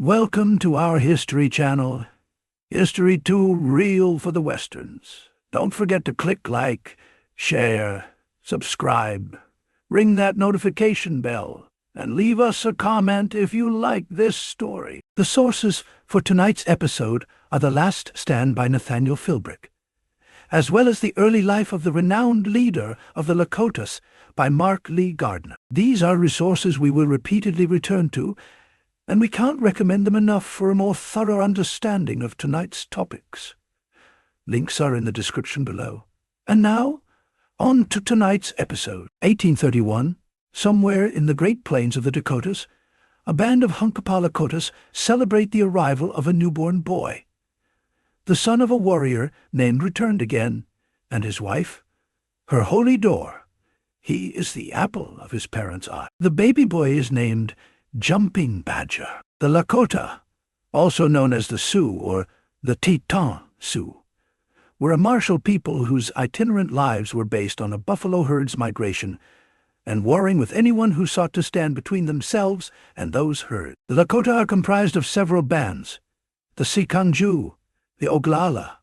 Welcome to our History channel. History too real for the Westerns. Don't forget to click like, share, subscribe, ring that notification bell, and leave us a comment if you like this story. The sources for tonight's episode are The Last Stand by Nathaniel Philbrick, as well as The Early Life of the Renowned Leader of the Lakotas by Mark Lee Gardner. These are resources we will repeatedly return to, and we can't recommend them enough for a more thorough understanding of tonight's topics. Links are in the description below. And now, on to tonight's episode. 1831, somewhere in the Great Plains of the Dakotas, a band of Hunkapah Lakotas celebrate the arrival of a newborn boy. The son of a warrior named returned again, and his wife, her holy door. He is the apple of his parents' eye. The baby boy is named Jumping Badger. The Lakota, also known as the Sioux or the Teton Sioux, were a martial people whose itinerant lives were based on a buffalo herd's migration and warring with anyone who sought to stand between themselves and those herds. The Lakota are comprised of several bands: the Sikanju, the Oglala,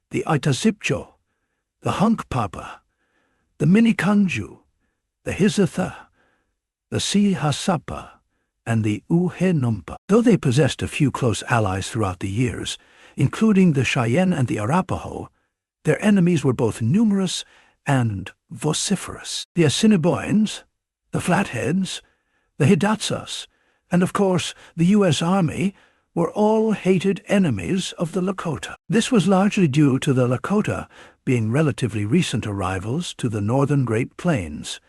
the Itazipcho, the Hunkpapa, the Minikanju, the Hizatha, the Sihasapa, and the Uhenumpa. Though they possessed a few close allies throughout the years, including the Cheyenne and the Arapaho, their enemies were both numerous and vociferous. The Assiniboines, the Flatheads, the Hidatsas, and of course the U.S. Army were all hated enemies of the Lakota. This was largely due to the Lakota being relatively recent arrivals to the northern Great Plains,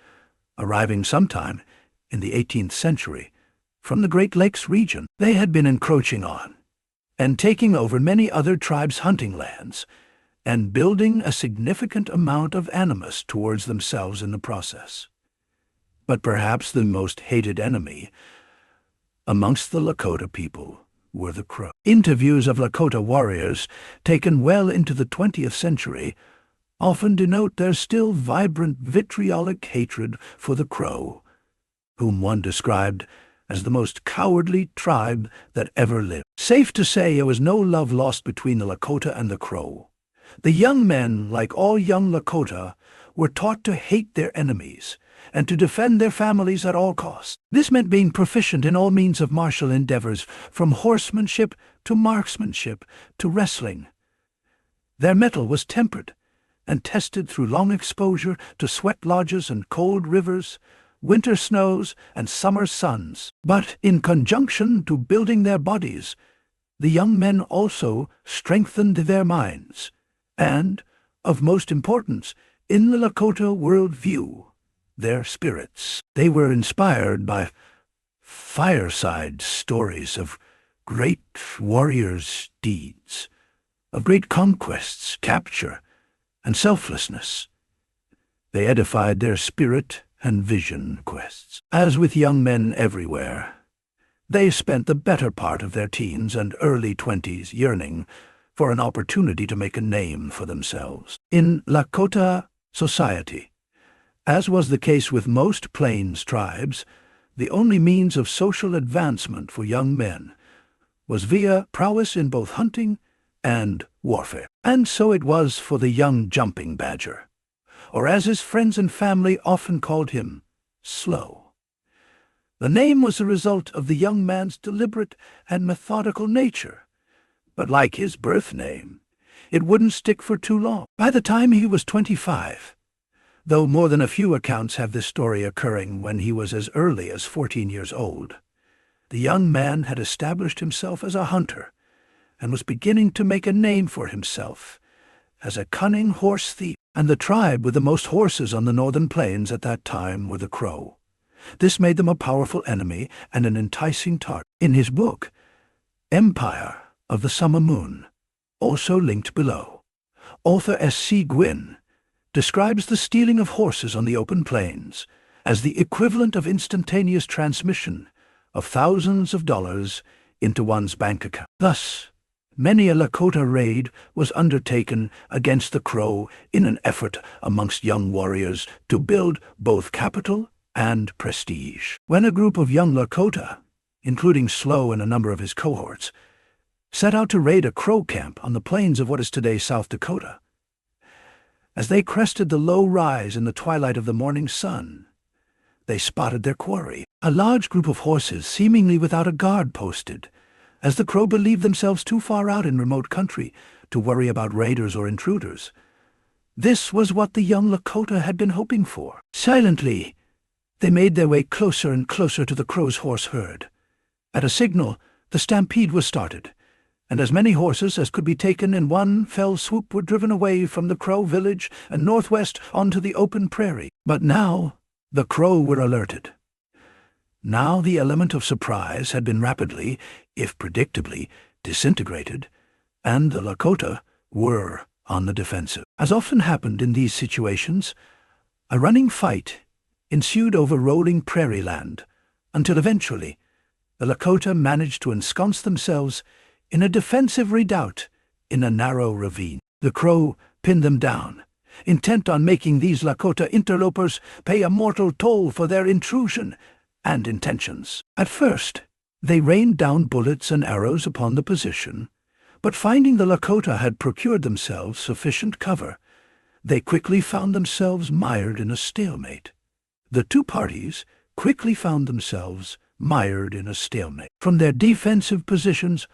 arriving sometime in the 18th century from the Great Lakes region. They had been encroaching on and taking over many other tribes' hunting lands and building a significant amount of animus towards themselves in the process. But perhaps the most hated enemy amongst the Lakota people were the Crow. Interviews of Lakota warriors, taken well into the 20th century, often denote their still vibrant vitriolic hatred for the Crow, whom one described as the most cowardly tribe that ever lived. Safe to say there was no love lost between the Lakota and the Crow. The young men, like all young Lakota, were taught to hate their enemies and to defend their families at all costs. This meant being proficient in all means of martial endeavors, from horsemanship to marksmanship to wrestling. Their mettle was tempered and tested through long exposure to sweat lodges and cold rivers, winter snows and summer suns. But in conjunction to building their bodies, the young men also strengthened their minds, and, of most importance, in the Lakota worldview, their spirits. They were inspired by fireside stories of great warriors' deeds, of great conquests, capture, and selflessness. They edified their spirit and vision quests. As with young men everywhere, they spent the better part of their teens and early 20s yearning for an opportunity to make a name for themselves. In Lakota society, as was the case with most Plains tribes, the only means of social advancement for young men was via prowess in both hunting and warfare. And so it was for the young Jumping Badger, or as his friends and family often called him, Slow. The name was the result of the young man's deliberate and methodical nature, but like his birth name, it wouldn't stick for too long. By the time he was 25, though more than a few accounts have this story occurring when he was as early as 14 years old, the young man had established himself as a hunter and was beginning to make a name for himself as a cunning horse thief. And the tribe with the most horses on the northern plains at that time were the Crow. This made them a powerful enemy and an enticing target. In his book, Empire of the Summer Moon, also linked below, author S.C. Gwynn describes the stealing of horses on the open plains as the equivalent of instantaneous transmission of thousands of dollars into one's bank account. Thus, many a Lakota raid was undertaken against the Crow in an effort amongst young warriors to build both capital and prestige. When a group of young Lakota, including Slow and a number of his cohorts, set out to raid a Crow camp on the plains of what is today South Dakota. As they crested the low rise in the twilight of the morning sun, they spotted their quarry, a large group of horses seemingly without a guard posted, as the Crow believed themselves too far out in remote country to worry about raiders or intruders. This was what the young Lakota had been hoping for. Silently, they made their way closer and closer to the Crow's horse herd. At a signal, the stampede was started, and as many horses as could be taken in one fell swoop were driven away from the Crow village and northwest onto the open prairie. But now the Crow were alerted. Now the element of surprise had been rapidly, if predictably, disintegrated, and the Lakota were on the defensive. As often happened in these situations, a running fight ensued over rolling prairie land, until eventually the Lakota managed to ensconce themselves in a defensive redoubt in a narrow ravine. The Crow pinned them down, intent on making these Lakota interlopers pay a mortal toll for their intrusion and intentions. At first, they rained down bullets and arrows upon the position, but finding the Lakota had procured themselves sufficient cover, they quickly found themselves mired in a stalemate. The two parties quickly found themselves mired in a stalemate. From their defensive positions,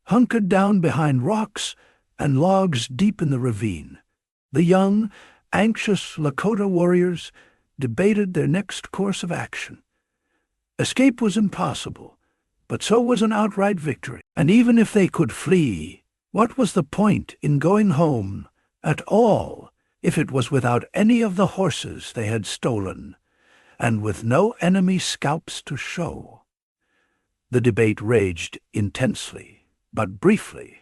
hunkered down behind rocks and logs deep in the ravine, the young, anxious Lakota warriors debated their next course of action. Escape was impossible, but so was an outright victory. And even if they could flee, what was the point in going home at all if it was without any of the horses they had stolen, and with no enemy scalps to show? The debate raged intensely, but briefly,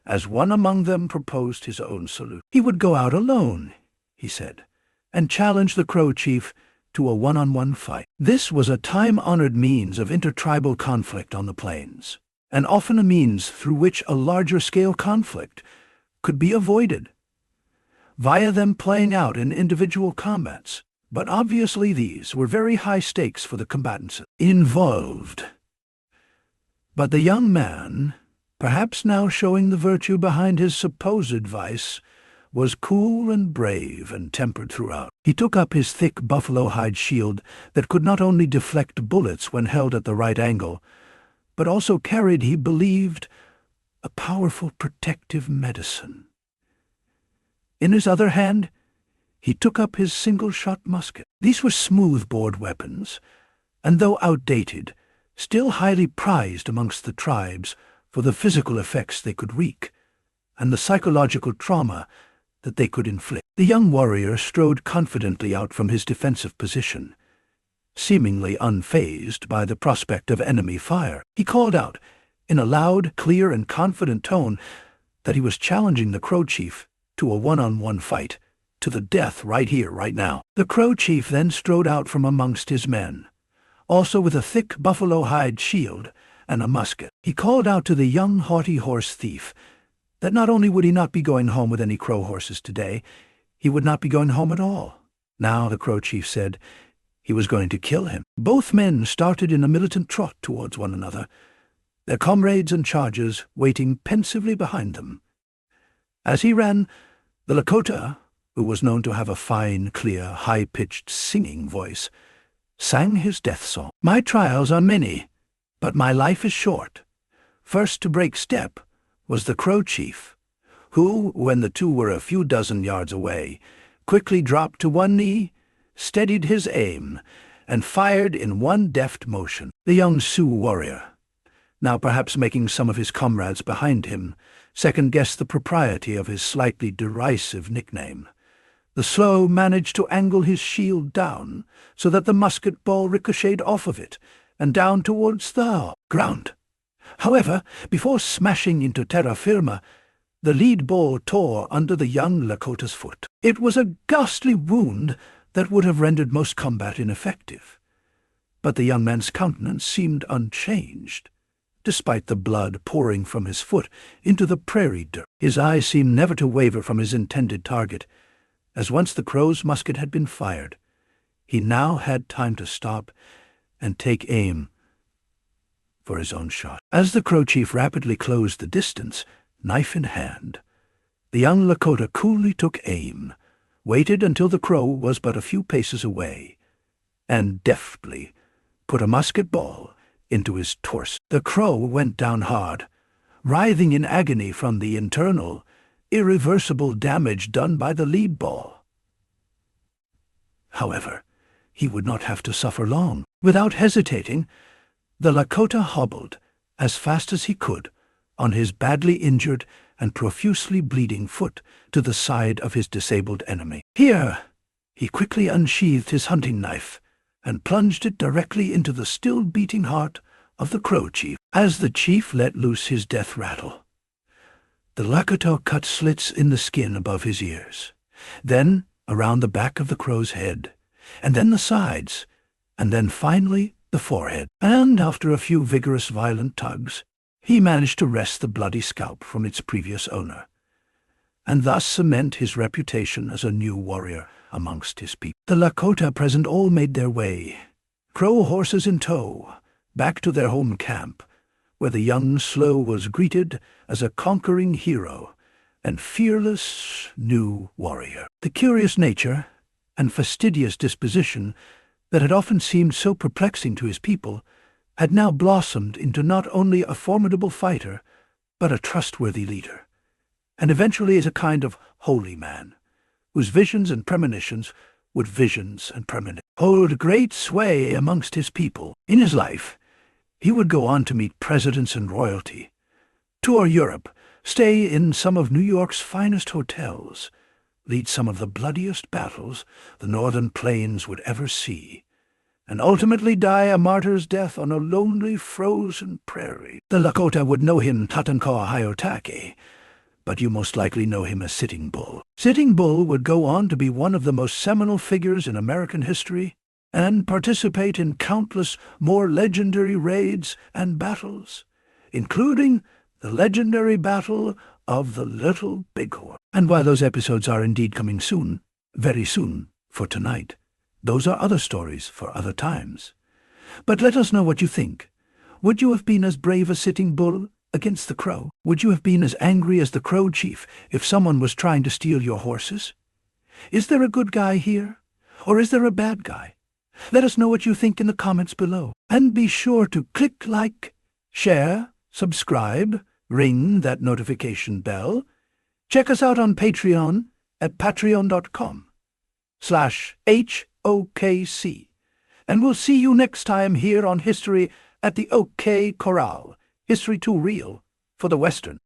as one among them proposed his own solution. He would go out alone, he said, and challenge the Crow chief to a one-on-one fight. This was a time-honored means of intertribal conflict on the plains, and often a means through which a larger-scale conflict could be avoided, via them playing out in individual combats. But obviously these were very high stakes for the combatants involved. But the young man, perhaps now showing the virtue behind his supposed vice, was cool and brave and tempered throughout. He took up his thick buffalo hide shield that could not only deflect bullets when held at the right angle, but also carried, he believed, a powerful protective medicine. In his other hand, he took up his single-shot musket. These were smooth-bored weapons, and though outdated, still highly prized amongst the tribes for the physical effects they could wreak, and the psychological trauma that they could inflict. The young warrior strode confidently out from his defensive position, seemingly unfazed by the prospect of enemy fire. He called out, in a loud, clear, and confident tone, that he was challenging the Crow chief to a one-on-one fight, to the death right here, right now. The Crow chief then strode out from amongst his men, also with a thick buffalo hide shield and a musket. He called out to the young haughty horse thief that not only would he not be going home with any Crow horses today, he would not be going home at all. Now, the Crow chief said, he was going to kill him. Both men started in a militant trot towards one another, their comrades and chargers waiting pensively behind them. As he ran, the Lakota, who was known to have a fine, clear, high-pitched singing voice, sang his death song. My trials are many, but my life is short. First to break step was the Crow chief, who, when the two were a few dozen yards away, quickly dropped to one knee, steadied his aim, and fired in one deft motion. The young Sioux warrior, now perhaps making some of his comrades behind him, second-guessed the propriety of his slightly derisive nickname. The Slow managed to angle his shield down so that the musket ball ricocheted off of it and down towards the ground. However, before smashing into terra firma, the lead ball tore under the young Lakota's foot. It was a ghastly wound that would have rendered most combat ineffective, but the young man's countenance seemed unchanged, despite the blood pouring from his foot into the prairie dirt. His eyes seemed never to waver from his intended target, as once the Crow's musket had been fired, he now had time to stop and take aim. for his own shot. As the Crow chief rapidly closed the distance, knife in hand, the young Lakota coolly took aim, waited until the Crow was but a few paces away, and deftly put a musket ball into his torso. The Crow went down hard, writhing in agony from the internal, irreversible damage done by the lead ball. However, he would not have to suffer long. Without hesitating, the Lakota hobbled as fast as he could on his badly injured and profusely bleeding foot to the side of his disabled enemy. Here, he quickly unsheathed his hunting knife and plunged it directly into the still beating heart of the Crow chief. As the chief let loose his death rattle, the Lakota cut slits in the skin above his ears, then around the back of the Crow's head, and then the sides, and then finally the forehead. And after a few vigorous, violent tugs, he managed to wrest the bloody scalp from its previous owner, and thus cement his reputation as a new warrior amongst his people. The Lakota present all made their way, Crow horses in tow, back to their home camp, where the young Slow was greeted as a conquering hero and fearless new warrior. The curious nature and fastidious disposition that had often seemed so perplexing to his people had now blossomed into not only a formidable fighter, but a trustworthy leader, and eventually as a kind of holy man, whose visions and premonitions would hold great sway amongst his people. In his life, he would go on to meet presidents and royalty, tour Europe, stay in some of New York's finest hotels, lead some of the bloodiest battles the northern plains would ever see, and ultimately die a martyr's death on a lonely, frozen prairie. The Lakota would know him Tatankaw Hayotake, but you most likely know him as Sitting Bull. Sitting Bull would go on to be one of the most seminal figures in American history and participate in countless more legendary raids and battles, including the legendary Battle of the Little Bighorn. And while those episodes are indeed coming soon, very soon, for tonight, those are other stories for other times. But let us know what you think. Would you have been as brave as Sitting Bull against the Crow? Would you have been as angry as the Crow chief if someone was trying to steal your horses? Is there a good guy here? Or is there a bad guy? Let us know what you think in the comments below. And be sure to click like, share, subscribe, ring that notification bell. Check us out on Patreon at patreon.com/HOKC. And we'll see you next time here on History at the OK Corral. History Too Real for the Western.